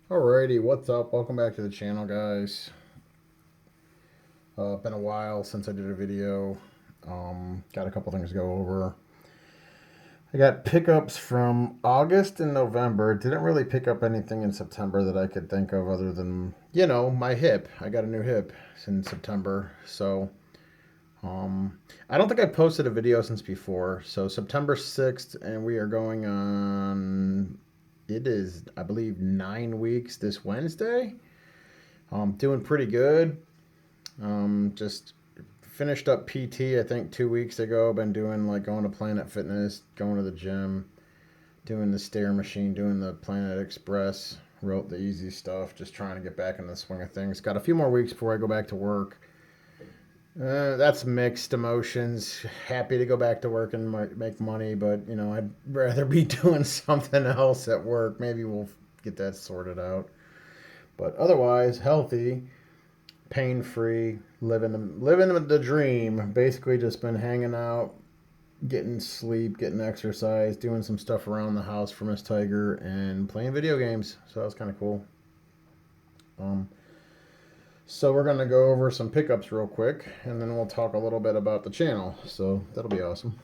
Alrighty, what's up? Welcome back to the channel, guys. Been a while since I did a video. Got a couple things to go over. I got pickups from August and November. Didn't really pick up anything in September that I could think of other than, my hip. I got a new hip in September. So, I don't think I posted a video since before. So, September 6th, and we are going on, it is, I believe, 9 weeks this Wednesday. Doing pretty good. Just finished up PT, I think 2 weeks ago. Been doing like going to Planet Fitness, going to the gym, doing the stair machine, doing the Planet Express. Wrote the easy stuff, just trying to get back in the swing of things. Got a few more weeks before I go back to work. That's mixed emotions. Happy to go back to work and make money, but I'd rather be doing something else at work. Maybe we'll get that sorted out. But otherwise, healthy, pain free, living the dream. Basically, just been hanging out, getting sleep, getting exercise, doing some stuff around the house for Miss Tiger, and playing video games. So that was kind of cool. Um, so we're gonna go over some pickups real quick, and then we'll talk a little bit about the channel. So that'll be awesome.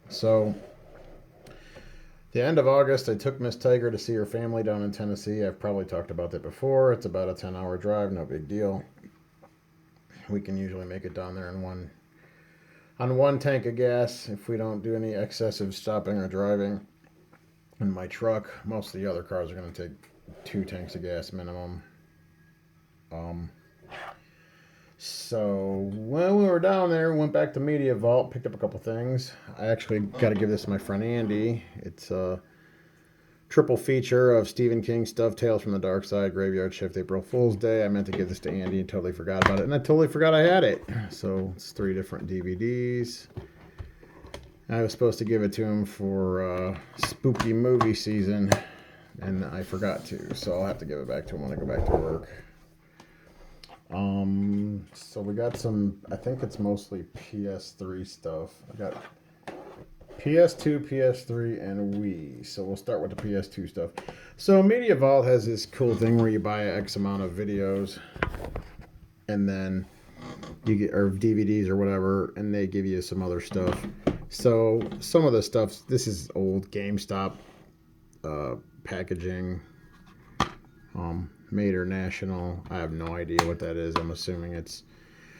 So the end of August, I took Miss Tiger to see her family down in Tennessee. I've probably talked about that before. It's about a 10-hour drive, no big deal. We can usually make it down there on one tank of gas if we don't do any excessive stopping or driving. In my truck, most of the other cars are going to take 2 tanks of gas minimum. Um, so when we were down there, we went back to Media Vault, picked up a couple things. I actually got to give this to my friend Andy. It's a triple feature of Stephen King stuff, Tales from the Dark Side, Graveyard Shift, April Fool's Day. I meant to give this to Andy and totally forgot about it, and I totally forgot I had it. So it's 3 different DVDs. I was supposed to give it to him for spooky movie season, and I forgot to, so I'll have to give it back to him when I go back to work. So we got some, I think it's mostly PS3 stuff. I got PS2, PS3, and Wii. So we'll start with the PS2 stuff. So Media Vault has this cool thing where you buy X amount of videos, and then you get, or DVDs or whatever, and they give you some other stuff. So some of the stuff, this is old GameStop packaging. Mater National. I have no idea what that is. I'm assuming it's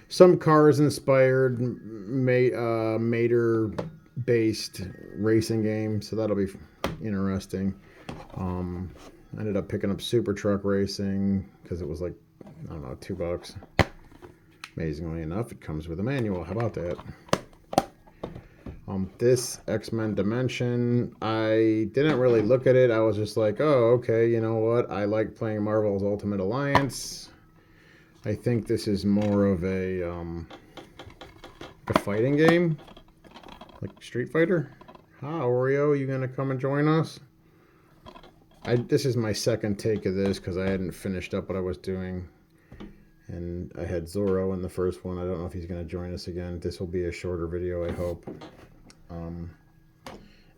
some cars inspired Mater based racing game. So that'll be interesting. I ended up picking up Super Truck Racing because it was like, I don't know, $2. Amazingly enough, it comes with a manual. How about that? This X-Men Dimension, I didn't really look at it. I was just like, oh, okay, you know what? I like playing Marvel's Ultimate Alliance. I think this is more of a fighting game, like Street Fighter. Hi, Oreo, you gonna come and join us? This is my second take of this because I hadn't finished up what I was doing. And I had Zorro in the first one. I don't know if he's going to join us again. This will be a shorter video, I hope.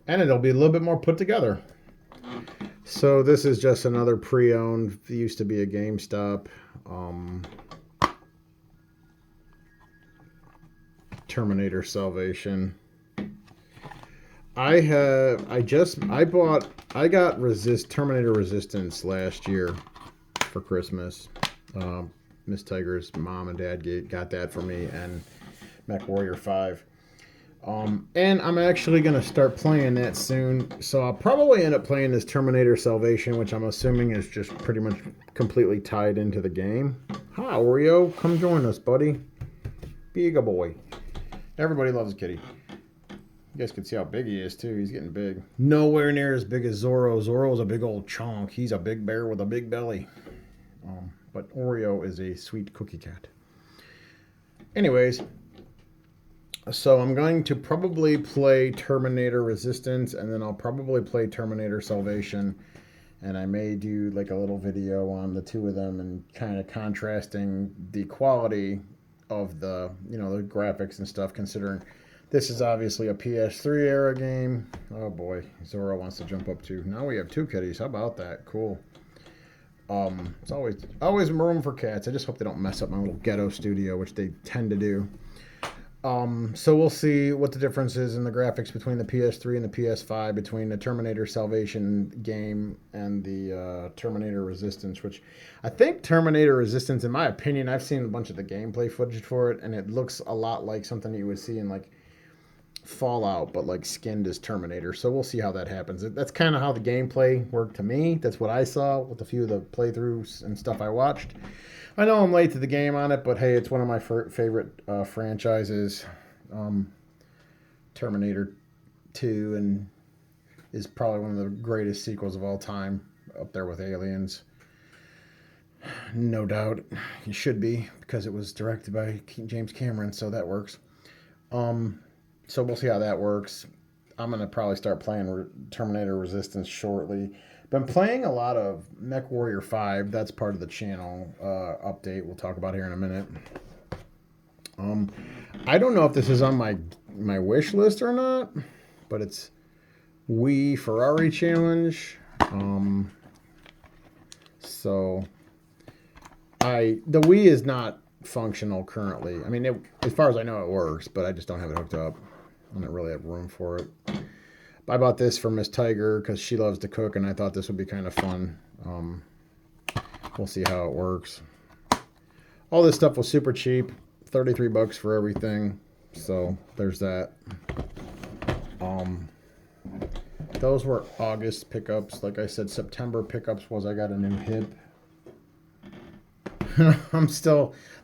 And it'll be a little bit more put together. So this is just another pre-owned. It used to be a GameStop. Terminator Salvation. I got Terminator Resistance last year for Christmas. Miss Tiger's mom and dad got that for me, and MechWarrior 5. And I'm actually going to start playing that soon. So I'll probably end up playing this Terminator Salvation, which I'm assuming is just pretty much completely tied into the game. Hi, Oreo. Come join us, buddy. Be a good boy. Everybody loves a kitty. You guys can see how big he is, too. He's getting big. Nowhere near as big as Zorro. Zorro's a big old chonk. He's a big bear with a big belly. But Oreo is a sweet cookie cat. Anyways, so I'm going to probably play Terminator Resistance, and then I'll probably play Terminator Salvation, and I may do like a little video on the two of them and kind of contrasting the quality of the graphics and stuff, considering this is obviously a PS3 era game. Oh boy, Zorro wants to jump up too. Now we have 2 kitties. How about that? Cool. It's always room for cats. I just hope they don't mess up my little ghetto studio, which they tend to do. So we'll see what the difference is in the graphics between the PS3 and the PS5, between the Terminator Salvation game and the Terminator Resistance, which I think Terminator Resistance, in my opinion, I've seen a bunch of the gameplay footage for it, and it looks a lot like something you would see in like Fallout, but like skinned as Terminator. So we'll see how that happens. That's kind of how the gameplay worked to me. That's what I saw with a few of the playthroughs and stuff I watched. I know I'm late to the game on it, but hey, it's one of my favorite franchises. Terminator 2 and is probably one of the greatest sequels of all time, up there with Aliens. No doubt. It should be, because it was directed by James Cameron, so that works. So we'll see how that works. I'm going to probably start playing Terminator Resistance shortly. Been playing a lot of MechWarrior 5. That's part of the channel update we'll talk about here in a minute. I don't know if this is on my wish list or not, but it's Wii Ferrari Challenge. So the Wii is not functional currently. I mean, as far as I know, it works, but I just don't have it hooked up. I don't really have room for it. I bought this for Miss Tiger because she loves to cook, and I thought this would be kind of fun. We'll see how it works. All this stuff was super cheap, $33 for everything. So there's that. Those were August pickups. Like I said, September pickups was I got a new hip.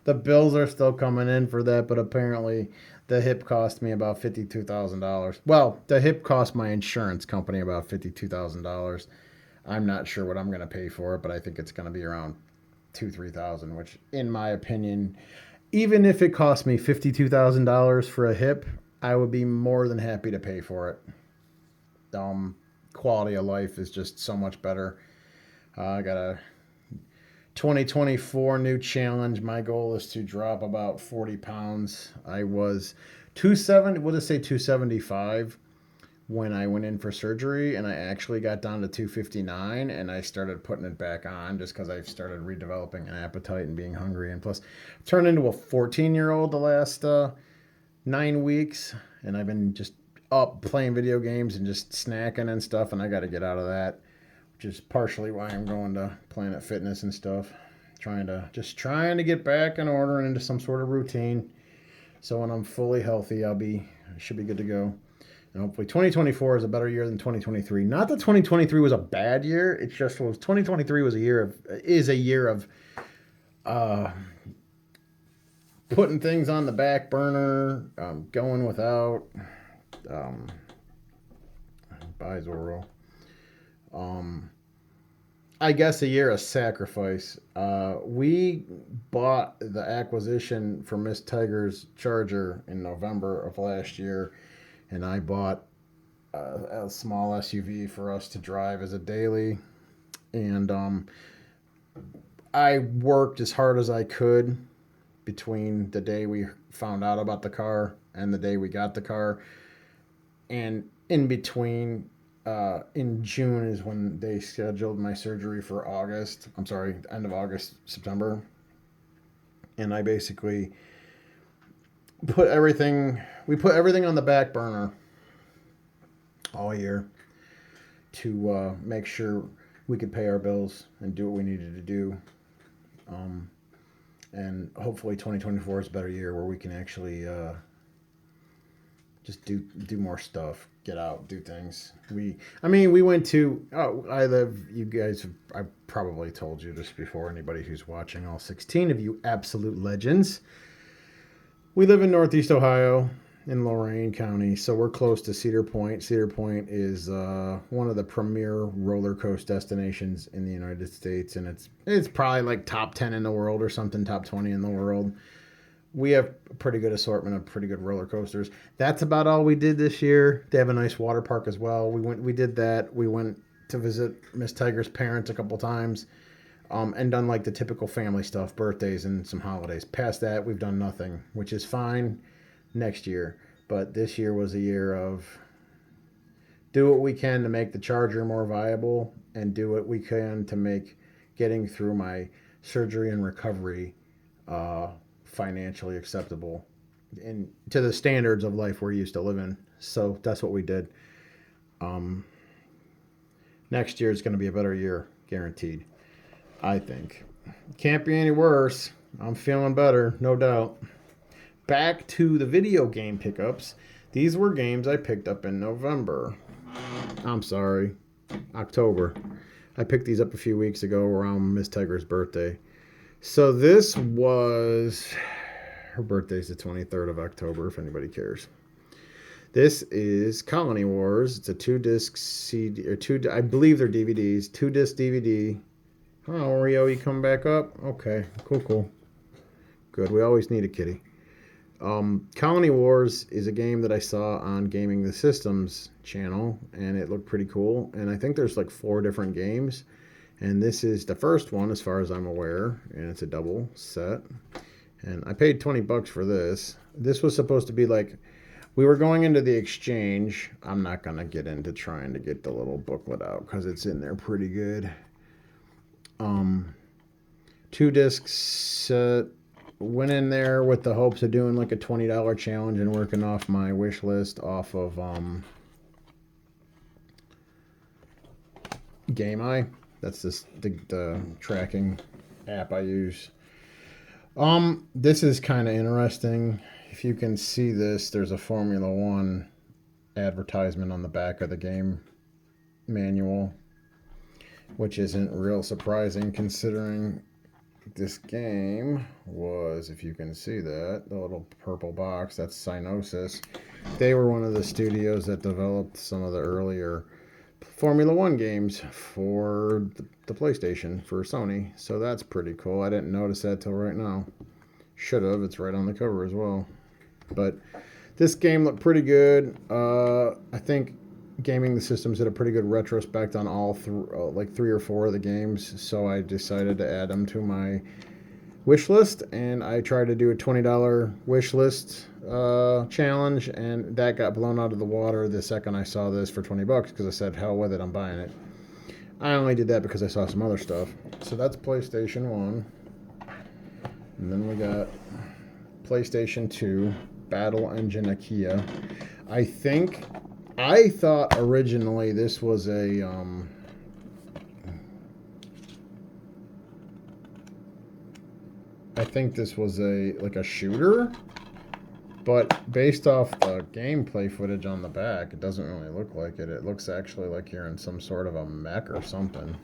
The bills are still coming in for that, but apparently the hip cost me about $52,000. Well, the hip cost my insurance company about $52,000. I'm not sure what I'm going to pay for it, but I think it's going to be around $2,000-3,000, which in my opinion, even if it cost me $52,000 for a hip, I would be more than happy to pay for it. Quality of life is just so much better. I got a 2024 new challenge. My goal is to drop about 40 pounds. I was 275 when I went in for surgery, and I actually got down to 259, and I started putting it back on just because I started redeveloping an appetite and being hungry, and plus turned into a 14-year-old the last 9 weeks, and I've been just up playing video games and just snacking and stuff, and I got to get out of that, which is partially why I'm going to Planet Fitness and stuff, trying to get back in order and into some sort of routine. So when I'm fully healthy, I should be good to go. And hopefully 2024 is a better year than 2023. Not that 2023 was a bad year. It's just 2023 is a year of putting things on the back burner, going without. Bye, Zorro. I guess a year of sacrifice. We bought the acquisition for Miss Tiger's Charger in November of last year, and I bought a small SUV for us to drive as a daily. And I worked as hard as I could between the day we found out about the car and the day we got the car. And in between, in June is when they scheduled my surgery for August. I'm sorry, end of August, September. And I basically we put everything on the back burner all year to make sure we could pay our bills and do what we needed to do. And hopefully 2024 is a better year where we can actually just do more stuff, get out, do things. We went to, I probably told you this before, anybody who's watching, all 16 of you absolute legends. We live in Northeast Ohio in Lorain County, so we're close to Cedar Point. Cedar Point is one of the premier roller coaster destinations in the United States, and it's probably like top 10 in the world or something, top 20 in the world. We have a pretty good assortment of pretty good roller coasters. That's about all we did this year. They have a nice water park as well. We did that. We went to visit Miss Tiger's parents a couple times, and done like the typical family stuff, birthdays and some holidays. Past that, we've done nothing, which is fine next year. But this year was a year of do what we can to make the Charger more viable and do what we can to make getting through my surgery and recovery financially acceptable and to the standards of life we're used to living. So that's what we did. Next year is going to be a better year, guaranteed. I think. Can't be any worse. I'm feeling better, no doubt. Back to the video game pickups. These were games I picked up in November. I'm sorry, October. I picked these up a few weeks ago around Miss Tiger's birthday. So this was... Her birthday's the 23rd of October, if anybody cares. This is Colony Wars. It's a 2-disc CD, or I believe they're DVDs. 2-disc DVD. Oh, Oreo, you come back up? Okay, cool. Good, we always need a kitty. Colony Wars is a game that I saw on Gaming the Systems channel, and it looked pretty cool. And I think there's like 4 different games. And this is the first one, as far as I'm aware, and it's a double set. And I paid $20 for this. This was supposed to be like... We were going into the exchange. I'm not going to get into trying to get the little booklet out because it's in there pretty good. 2 discs. Went in there with the hopes of doing like a $20 challenge and working off my wish list off of GameEye. That's the tracking app I use. This is kind of interesting. If you can see this, there's a Formula One advertisement on the back of the game manual, which isn't real surprising considering this game was, if you can see that, the little purple box, that's Cynosis. They were one of the studios that developed some of the earlier Formula One games for the PlayStation, for Sony. So that's pretty cool. I didn't notice that till right now. Should have. It's right on the cover as well. But this game looked pretty good. I think Gaming the Systems did a pretty good retrospect on all like 3 or 4 of the games, so I decided to add them to my wish list, and I tried to do a $20 wish list challenge, and that got blown out of the water the second I saw this for $20 because I said, hell with it, I'm buying it. I only did that because I saw some other stuff. So that's PlayStation 1. And then we got PlayStation 2, Battle Engine Akia. I thought originally this was a I think this was like a shooter, but based off the gameplay footage on the back, it doesn't really look like it. It looks actually like you're in some sort of a mech or something.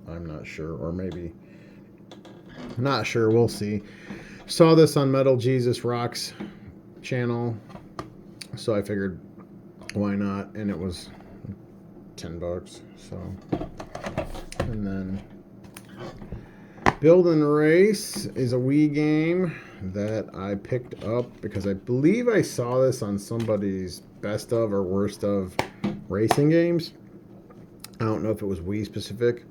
I'm not sure, or maybe not sure. We'll see. Saw this on Metal Jesus Rocks channel, so I figured why not, and it was $10. So, and then Build and Race is a Wii game that I picked up because I believe I saw this on somebody's best of or worst of racing games. I don't know if it was Wii specific.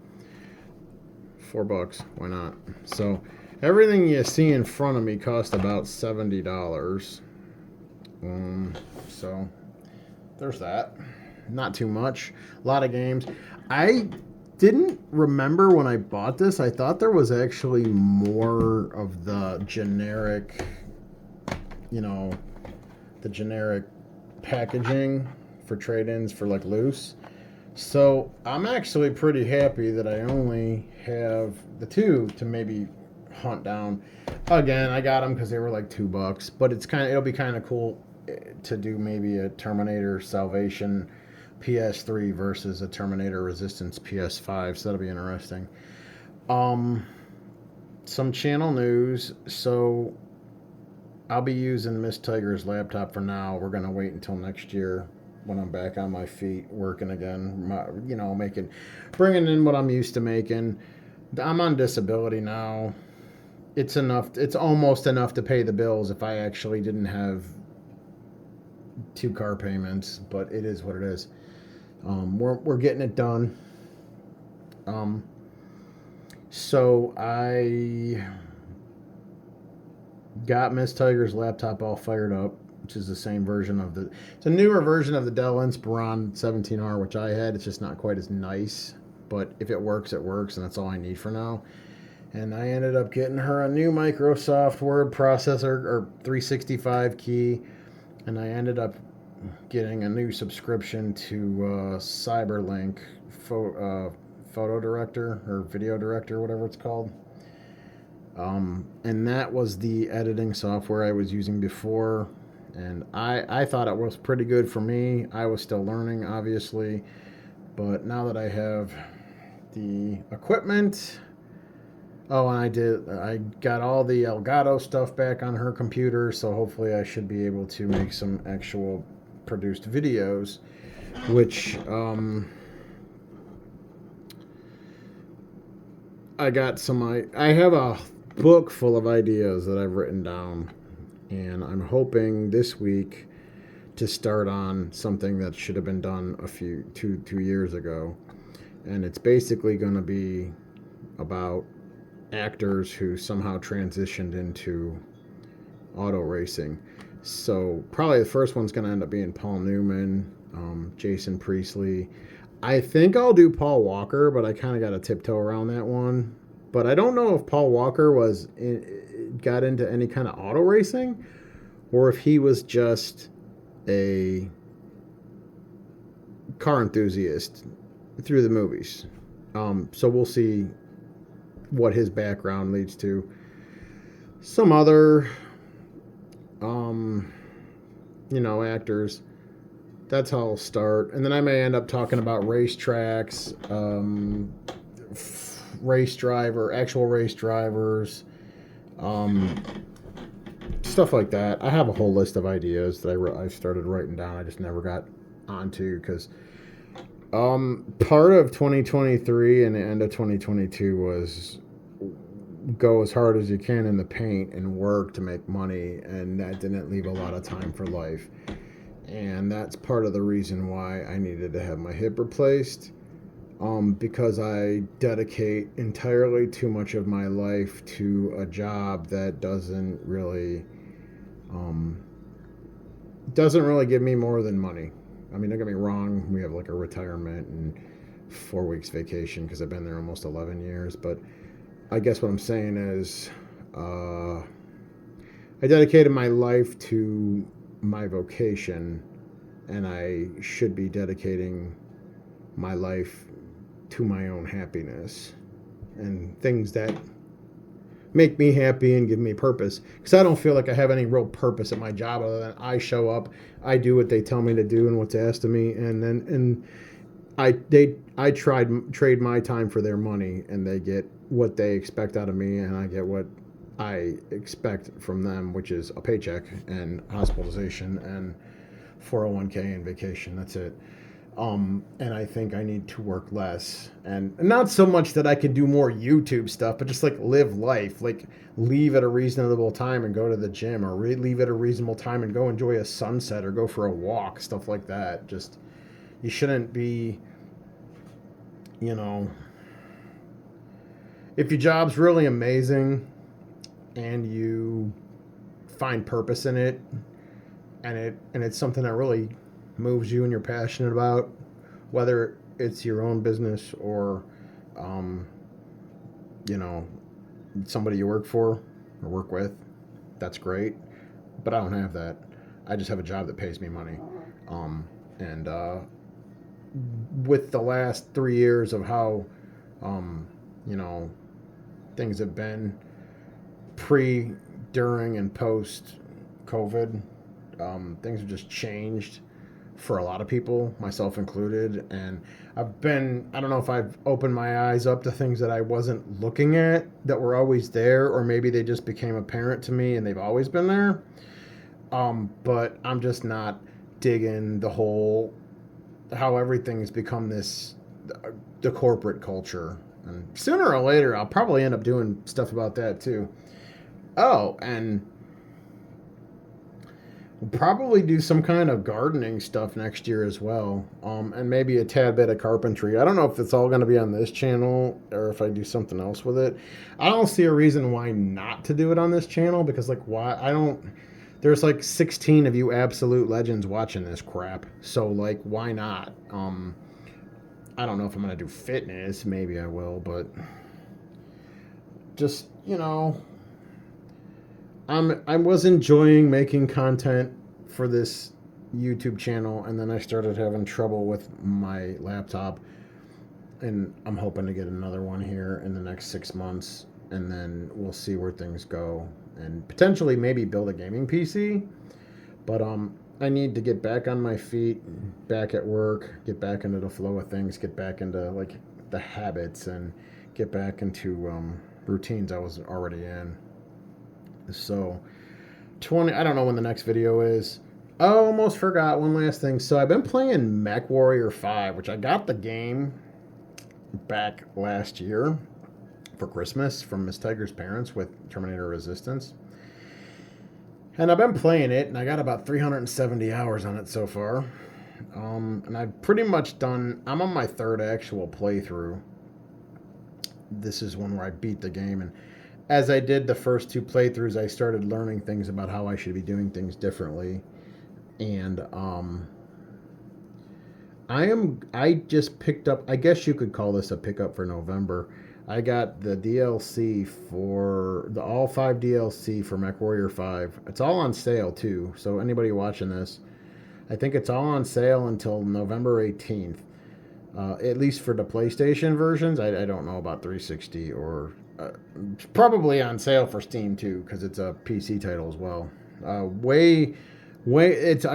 $4, why not? So everything you see in front of me cost about $70. So there's that. Not too much. A lot of games. I didn't remember when I bought this. I thought there was actually more of the generic, the generic packaging for trade-ins for like loose. So I'm actually pretty happy that I only have the 2 to maybe hunt down. Again, I got them because they were like $2, but it'll be kind of cool to do maybe a Terminator Salvation PS3 versus a Terminator Resistance PS5, so that'll be interesting. Some channel news. So I'll be using Miss Tiger's laptop for now. We're gonna wait until next year when I'm back on my feet working again. Bringing in what I'm used to making. I'm on disability now. It's enough. It's almost enough to pay the bills if I actually didn't have 2 car payments, but it is what it is. We're getting it done. So I got Miss Tiger's laptop all fired up, which is the same version of it's a newer version of the Dell Inspiron 17R, which I had. It's just not quite as nice. but if it works, it works, and that's all I need for now. And I ended up getting her a new Microsoft Word processor or 365 key, and I ended up getting a new subscription to Cyberlink photo director or video director, whatever it's called. And that was the editing software I was using before. And I thought it was pretty good for me. I was still learning, obviously. But now that I have the equipment, and I got all the Elgato stuff back on her computer. So hopefully I should be able to make some actual produced videos, which I have a book full of ideas that I've written down, and I'm hoping this week to start on something that should have been done two years ago. And it's basically going to be about actors who somehow transitioned into auto racing. So probably the first one's going to end up being Paul Newman, Jason Priestley. I think I'll do Paul Walker, but I kind of got to tiptoe around that one. But I don't know if Paul Walker got into any kind of auto racing, or if he was just a car enthusiast through the movies. So we'll see what his background leads to. Some other, actors. That's how I'll start. And then I may end up talking about racetracks, actual race drivers, stuff like that. I have a whole list of ideas that I started writing down. I just never got onto because part of 2023 and the end of 2022 was go as hard as you can in the paint and work to make money, and that didn't leave a lot of time for life. And that's part of the reason why I needed to have my hip replaced, because I dedicate entirely too much of my life to a job that doesn't really give me more than money. I mean, don't get me wrong, we have like a retirement and 4 weeks vacation because I've been there almost 11 years, but I guess what I'm saying is I dedicated my life to my vocation, and I should be dedicating my life to my own happiness and things that make me happy and give me purpose, because I don't feel like I have any real purpose at my job other than I show up, I do what they tell me to do and what's asked of me, and I trade my time for their money, and they get what they expect out of me, and I get what I expect from them, which is a paycheck and hospitalization and 401k and vacation. That's it. And I think I need to work less, and not so much that I could do more YouTube stuff, but just like live life, like leave at a reasonable time and go to the gym, or leave at a reasonable time and go enjoy a sunset or go for a walk, stuff like that. Just, you shouldn't be, if your job's really amazing and you find purpose in it, and it's something that really moves you and you're passionate about, whether it's your own business or somebody you work for or work with, that's great. But I don't have that. I just have a job that pays me money. And with the last 3 years of how things have been pre, during, and post COVID, things have just changed for a lot of people, myself included. And I don't know if I've opened my eyes up to things that I wasn't looking at that were always there, or maybe they just became apparent to me and they've always been there. But I'm just not digging the whole, how everything's become the corporate culture. And sooner or later, I'll probably end up doing stuff about that too. Oh, and we'll probably do some kind of gardening stuff next year as well. And maybe a tad bit of carpentry. I don't know if it's all going to be on this channel or if I do something else with it. I don't see a reason why not to do it on this channel, because there's like 16 of you absolute legends watching this crap. So like, why not? I don't know if I'm going to do fitness. Maybe I will, but just, I was enjoying making content for this YouTube channel, and then I started having trouble with my laptop, and I'm hoping to get another one here in the next 6 months, and then we'll see where things go, and potentially maybe build a gaming PC. But I need to get back on my feet, back at work, get back into the flow of things, get back into like the habits, and get back into routines I was already in. So 20, I don't know when the next video is. I almost forgot one last thing. So I've been playing MechWarrior 5, which I got the game back last year for Christmas from Miss Tiger's parents with Terminator Resistance. And I've been playing it, and I got about 370 hours on it so far. And I've pretty much done, I'm on my third actual playthrough. This is one where I beat the game, and as I did the first two playthroughs, I started learning things about how I should be doing things differently. And I just picked up, I guess you could call this a pickup for November. I got the DLC for all 5 DLC for MechWarrior 5. It's all on sale too. So anybody watching this, I think it's all on sale until November 18th. At least for the PlayStation versions. I don't know about 360 or probably on sale for Steam too, because it's a PC title as well. I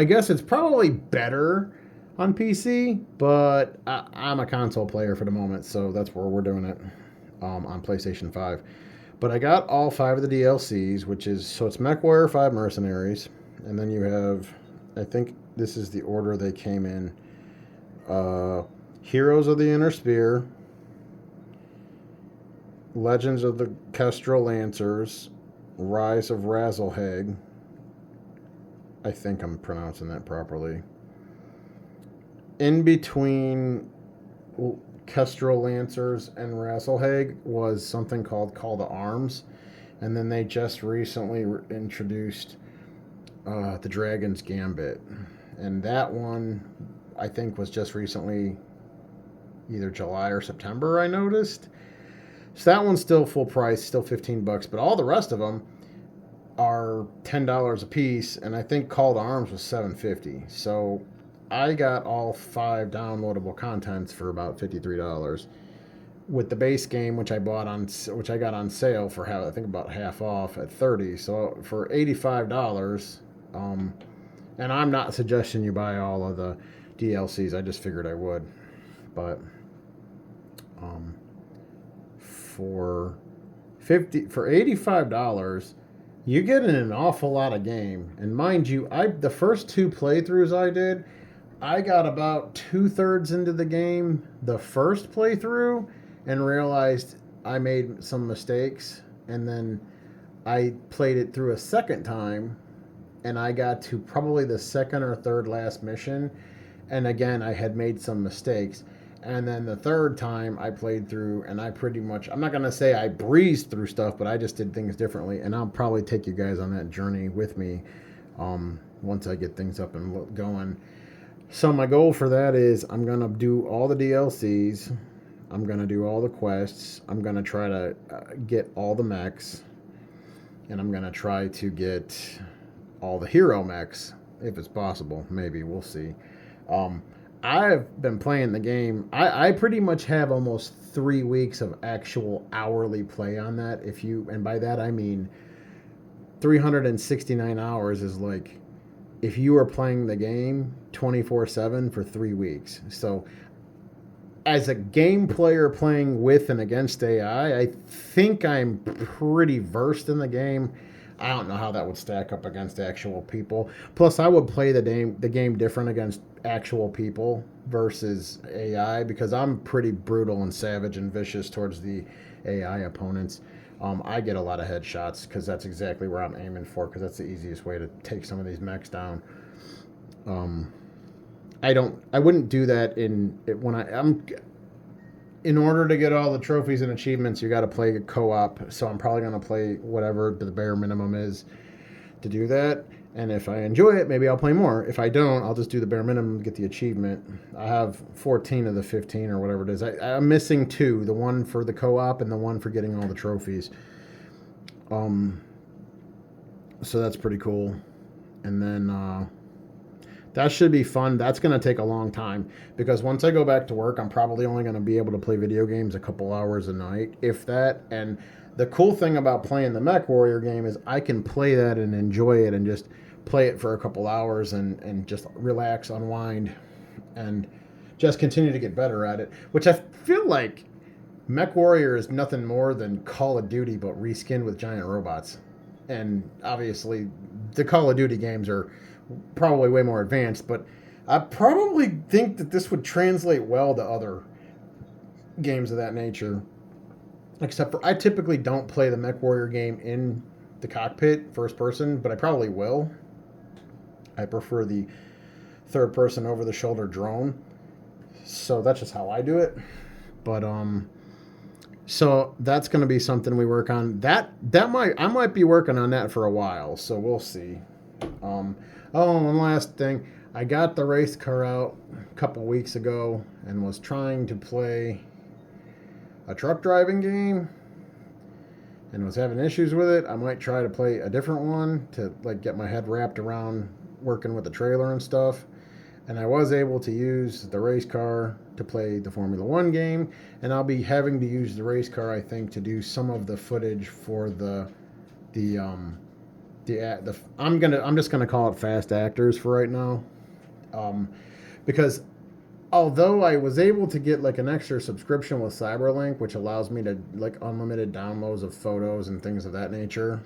guess it's probably better on PC, but I'm a console player for the moment, so that's where we're doing it on PlayStation 5. But I got all 5 of the DLCs, so it's MechWarrior 5 Mercenaries, and then you have, I think this is the order they came in. Heroes of the Inner Spear, Legends of the Kestrel Lancers, Rise of Razzlehag. I think I'm pronouncing that properly. In between Kestrel Lancers and Razzlehag was something called Call to Arms, and then they just recently introduced the Dragon's Gambit, and that one I think was just recently, either July or September, I noticed. So that one's still full price, still $15, but all the rest of them are $10 a piece, and I think Call to Arms was $7.50. So I got all 5 downloadable contents for about $53, with the base game, which I got on sale for I think about half off at $30. So for $85, and I'm not suggesting you buy all of the DLCs. I just figured I would, but for $85, you get an awful lot of game. And mind you, the first 2 playthroughs I did, I got about 2/3 into the game the first playthrough and realized I made some mistakes, and then I played it through a second time, and I got to probably the second or third last mission, and again I had made some mistakes. And then the third time I played through, and I'm not going to say I breezed through stuff, but I just did things differently. And I'll probably take you guys on that journey with me once I get things up and going. So my goal for that is I'm going to do all the DLCs. I'm going to do all the quests. I'm going to try to get all the mechs. And I'm going to try to get all the hero mechs, if it's possible. Maybe, we'll see. I've been playing the game. I pretty much have almost 3 weeks of actual hourly play on that. And by that I mean 369 hours is like if you were playing the game 24/7 for 3 weeks. So as a game player playing with and against AI, I think I'm pretty versed in the game. I don't know how that would stack up against actual people. Plus, I would play the game different against actual people versus AI, because I'm pretty brutal and savage and vicious towards the AI opponents. I get a lot of headshots because that's exactly where I'm aiming for, because that's the easiest way to take some of these mechs down. I wouldn't do that in order to get all the trophies and achievements, you got to play co-op. So I'm probably going to play whatever the bare minimum is to do that. And if I enjoy it, maybe I'll play more. If I don't, I'll just do the bare minimum, get the achievement. I have 14 of the 15 or whatever it is. I'm missing 2, the one for the co-op and the one for getting all the trophies. So that's pretty cool. And then that should be fun. That's going to take a long time because once I go back to work, I'm probably only going to be able to play video games a couple hours a night, if that. And the cool thing about playing the Mech Warrior game is I can play that and enjoy it and just play it for a couple hours and just relax, unwind, and just continue to get better at it, which I feel like Mech Warrior is nothing more than Call of Duty but reskinned with giant robots. And obviously the Call of Duty games are probably way more advanced, but I probably think that this would translate well to other games of that nature. Except for I typically don't play the Mech Warrior game in the cockpit first person, but I probably will. I prefer the third person over the shoulder drone. So that's just how I do it. But so that's going to be something we work on. I might be working on that for a while, so we'll see. Oh, one last thing. I got the race car out a couple weeks ago and was trying to play a truck driving game and was having issues with it. I might try to play a different one to like get my head wrapped around working with the trailer and stuff. And I was able to use the race car to play the Formula One game, and I'll be having to use the race car, I think, to do some of the footage for I'm just gonna call it fast actors for right now, because although I was able to get like an extra subscription with Cyberlink, which allows me to like unlimited downloads of photos and things of that nature.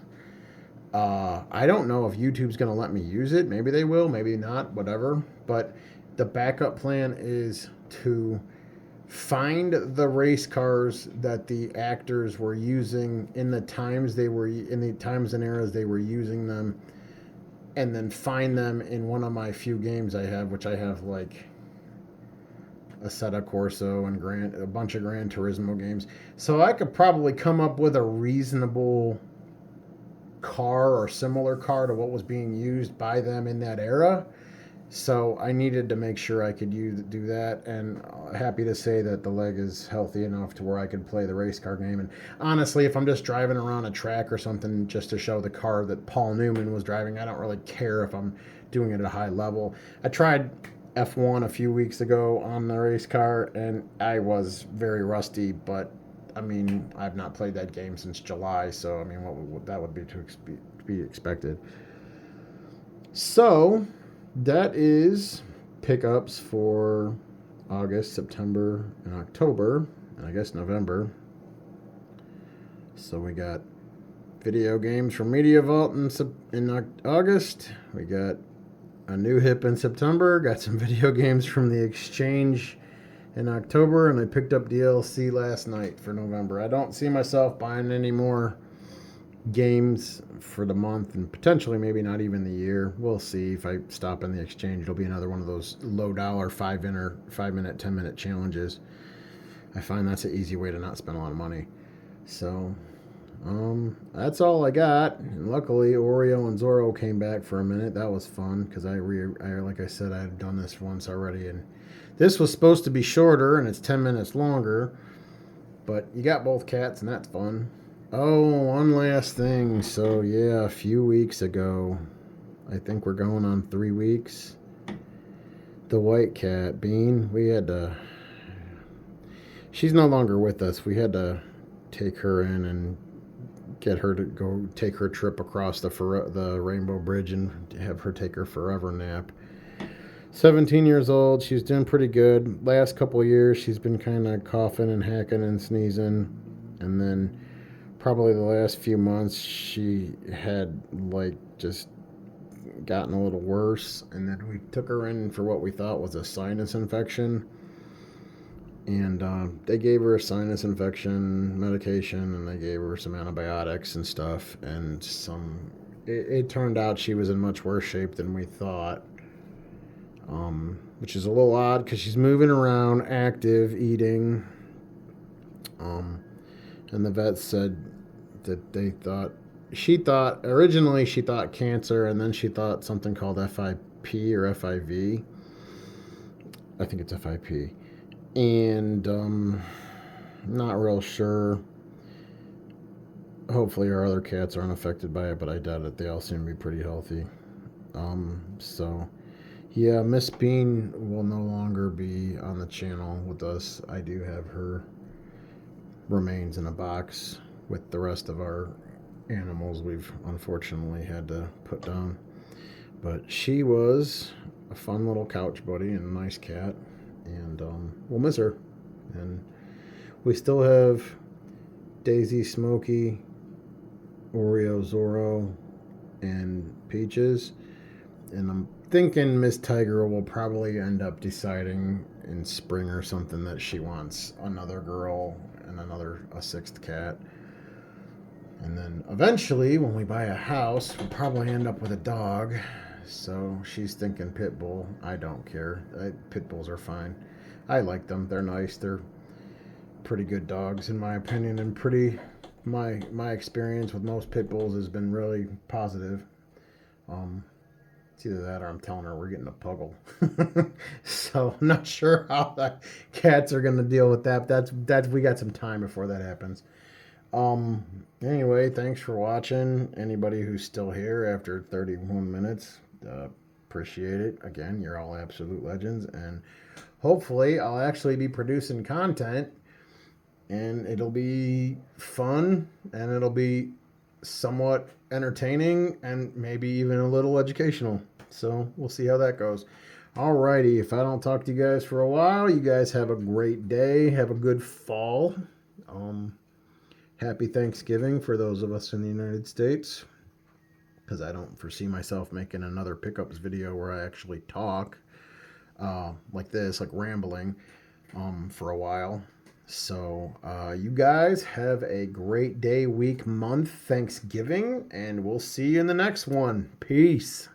I don't know if YouTube's going to let me use it. Maybe they will, maybe not, whatever. But the backup plan is to find the race cars that the actors were using in the times and eras they were using them, and then find them in one of my few games I have, which I have like Assetto Corso and a bunch of Gran Turismo games. So I could probably come up with a reasonable car or similar car to what was being used by them in that era. So I needed to make sure I could do that, and happy to say that the leg is healthy enough to where I could play the race car game. And honestly, if I'm just driving around a track or something just to show the car that Paul Newman was driving, I don't really care if I'm doing it at a high level. I tried F1 a few weeks ago on the race car, and I was very rusty, but I mean, I've not played that game since July, so I mean, that would be to be expected. So that is pickups for August, September, and October, and I guess November. So we got video games from Media Vault in August. We got a new hip in September. Got some video games from the Exchange in October, and I picked up DLC last night for November. I don't see myself buying any more games for the month, and potentially maybe not even the year. We'll see. If I stop in the Exchange, it'll be another one of those low dollar 5-minute, 10-minute challenges. I find that's an easy way to not spend a lot of money. So that's all I got. And luckily, Oreo and Zorro came back for a minute. That was fun because like I said, I had done this once already, and this was supposed to be shorter, and it's 10 minutes longer, but you got both cats, and that's fun. Oh, one last thing. So, yeah, a few weeks ago, I think we're going on 3 weeks, the white cat, Bean, she's no longer with us. We had to take her in and get her to go take her trip across the Rainbow Bridge and have her take her forever nap. 17 years old. She's doing pretty good. Last couple of years, she's been kind of coughing and hacking and sneezing. And then probably the last few months, she had like just gotten a little worse. And then we took her in for what we thought was a sinus infection. And they gave her a sinus infection medication, and they gave her some antibiotics and stuff. And it turned out she was in much worse shape than we thought. Which is a little odd because she's moving around, active, eating. And the vet said that they thought originally she thought cancer, and then she thought something called FIP or FIV. I think it's FIP. And not real sure. Hopefully our other cats aren't affected by it, but I doubt it. They all seem to be pretty healthy. So yeah, Miss Bean will no longer be on the channel with us. I do have her remains in a box with the rest of our animals we've unfortunately had to put down. But she was a fun little couch buddy and a nice cat, and we'll miss her. And we still have Daisy, Smokey, Oreo, Zorro, and Peaches. And I'm thinking Miss Tiger will probably end up deciding in spring or something that she wants another girl and a sixth cat. And then eventually, when we buy a house, we'll probably end up with a dog. So she's thinking pit bull. I don't care. Pit bulls are fine. I like them. They're nice. They're pretty good dogs in my opinion, and my experience with most pit bulls has been really positive. It's either that or I'm telling her we're getting a puggle. So I'm not sure how the cats are gonna deal with that. That's we got some time before that happens. Anyway, thanks for watching. Anybody who's still here after 31 minutes, appreciate it. Again, you're all absolute legends, and hopefully I'll actually be producing content, and it'll be fun, and it'll be somewhat entertaining, and maybe even a little educational. So we'll see how that goes. Alrighty, if I don't talk to you guys for a while, you guys have a great day. Have a good fall. Happy Thanksgiving for those of us in the United States, because I don't foresee myself making another pickups video where I actually talk like this, like rambling, for a while. So you guys have a great day, week, month, Thanksgiving, and we'll see you in the next one. Peace.